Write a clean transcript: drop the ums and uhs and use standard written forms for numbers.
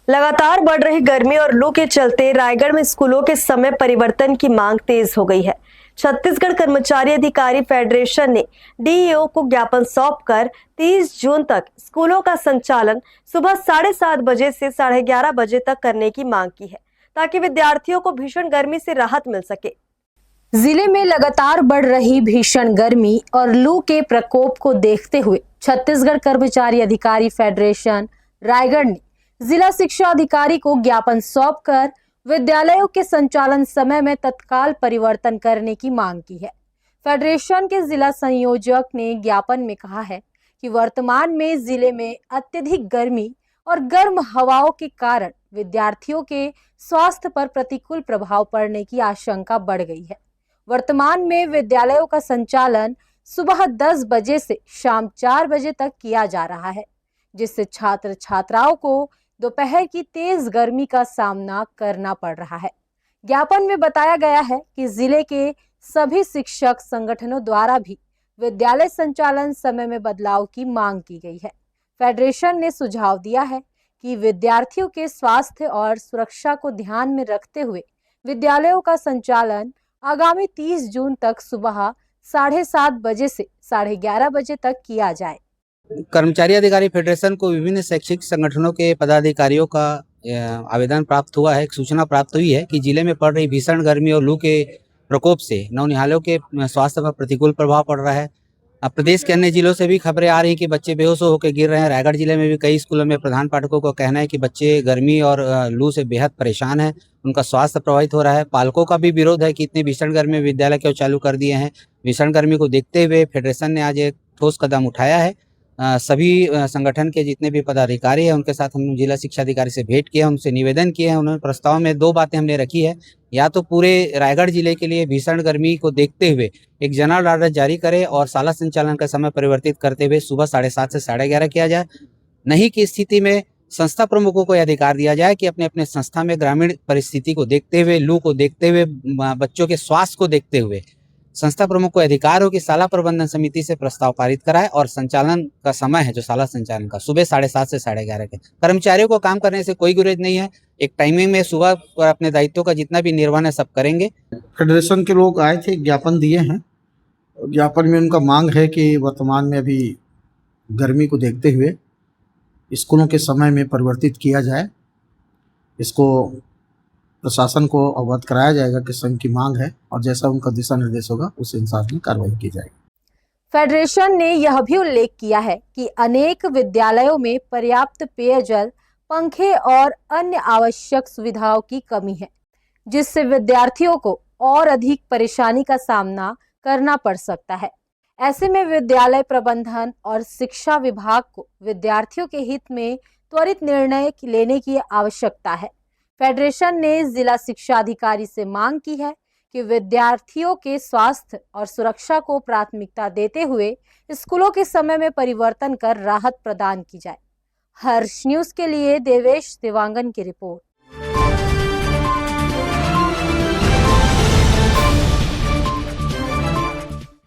लगातार बढ़ रही गर्मी और लू के चलते रायगढ़ में स्कूलों के समय परिवर्तन की मांग तेज हो गई है। छत्तीसगढ़ कर्मचारी अधिकारी फेडरेशन ने डीईओ को ज्ञापन सौंपकर 30 जून तक स्कूलों का संचालन सुबह 7:30 बजे से 11:30 बजे तक करने की मांग की है, ताकि विद्यार्थियों को भीषण गर्मी से राहत मिल सके। जिले में लगातार बढ़ रही भीषण गर्मी और लू के प्रकोप को देखते हुए छत्तीसगढ़ कर्मचारी अधिकारी फेडरेशन रायगढ़ ने जिला शिक्षा अधिकारी को ज्ञापन सौंपकर विद्यालयों के संचालन समय में तत्काल परिवर्तन करने की मांग की है। फेडरेशन के जिला संयोजक ने ज्ञापन में कहा है कि वर्तमान में जिले में अत्यधिक गर्मी और गर्म हवाओं के कारण विद्यार्थियों के स्वास्थ्य पर प्रतिकूल प्रभाव पड़ने की आशंका बढ़ गई है। वर्तमान में विद्यालयों का संचालन सुबह 10 बजे से शाम 4 बजे तक किया जा रहा है, जिससे छात्र छात्राओं को दोपहर की तेज गर्मी का सामना करना पड़ रहा है। ज्ञापन में बताया गया है कि जिले के सभी शिक्षक संगठनों द्वारा भी विद्यालय संचालन समय में बदलाव की मांग की गई है। फेडरेशन ने सुझाव दिया है कि विद्यार्थियों के स्वास्थ्य और सुरक्षा को ध्यान में रखते हुए विद्यालयों का संचालन आगामी 30 जून तक सुबह 7:30 बजे से 11:30 बजे तक किया जाए। कर्मचारी अधिकारी फेडरेशन को विभिन्न शैक्षिक संगठनों के पदाधिकारियों का आवेदन प्राप्त हुआ है। एक सूचना प्राप्त हुई है कि जिले में पड़ रही भीषण गर्मी और लू के प्रकोप से नवनिहालों के स्वास्थ्य पर प्रतिकूल प्रभाव पड़ रहा है। अब प्रदेश के अन्य जिलों से भी खबरें आ रही हैं कि बच्चे बेहोश होकर गिर रहे हैं। रायगढ़ जिले में भी कई स्कूलों में प्रधान पाठकों का कहना है कि बच्चे गर्मी और लू से बेहद परेशान हैं, उनका स्वास्थ्य प्रभावित हो रहा है। पालकों का भी विरोध है कि इतनी भीषण गर्मी में विद्यालय क्यों चालू कर दिए हैं। भीषण गर्मी को देखते हुए फेडरेशन ने आज एक ठोस कदम उठाया है। सभी संगठन के जितने भी पदाधिकारी हैं उनके साथ हम जिला शिक्षा अधिकारी से भेंट किए हैं, उनसे निवेदन किए हैं। उन्होंने प्रस्ताव में 2 बातें हमने रखी है, या तो पूरे रायगढ़ जिले के लिए भीषण गर्मी को देखते हुए एक जनरल ऑर्डर जारी करे और शाला संचालन का समय परिवर्तित करते हुए सुबह 7:30 से 11:30 किया जाए। नहीं की स्थिति में संस्था प्रमुखों को यह अधिकार दिया जाए कि अपने अपने संस्था में ग्रामीण परिस्थिति को देखते हुए, लू को देखते हुए, बच्चों के स्वास्थ्य को देखते हुए संस्था प्रमुख को अधिकार हो कि शाला प्रबंधन समिति से प्रस्ताव पारित कराए और संचालन का समय है जो शाला संचालन का सुबह 7:30 से 11:30 के। कर्मचारियों को काम करने से कोई गुरेज नहीं है। एक टाइमिंग में सुबह पर अपने दायित्वों का जितना भी निर्वहन है सब करेंगे। फेडरेशन के लोग आए थे, ज्ञापन दिए हैं। ज्ञापन में उनका मांग है कि वर्तमान में अभी गर्मी को देखते हुए स्कूलों के समय में परिवर्तित किया जाए। इसको प्रशासन को अवगत कराया जाएगा कि संघ की मांग है और जैसा उनका दिशा निर्देश होगा उस हिसाब में कार्रवाई की जाएगी। फेडरेशन ने यह भी उल्लेख किया है कि अनेक विद्यालयों में पर्याप्त पेयजल, पंखे और अन्य आवश्यक सुविधाओं की कमी है, जिससे विद्यार्थियों को और अधिक परेशानी का सामना करना पड़ सकता है। ऐसे में विद्यालय प्रबंधन और शिक्षा विभाग को विद्यार्थियों के हित में त्वरित निर्णय लेने की आवश्यकता है। फेडरेशन ने जिला शिक्षा अधिकारी से मांग की है कि विद्यार्थियों के स्वास्थ्य और सुरक्षा को प्राथमिकता देते हुए स्कूलों के समय में परिवर्तन कर राहत प्रदान की जाए। हर्ष न्यूज़ के लिए देवेश देवांगन की रिपोर्ट।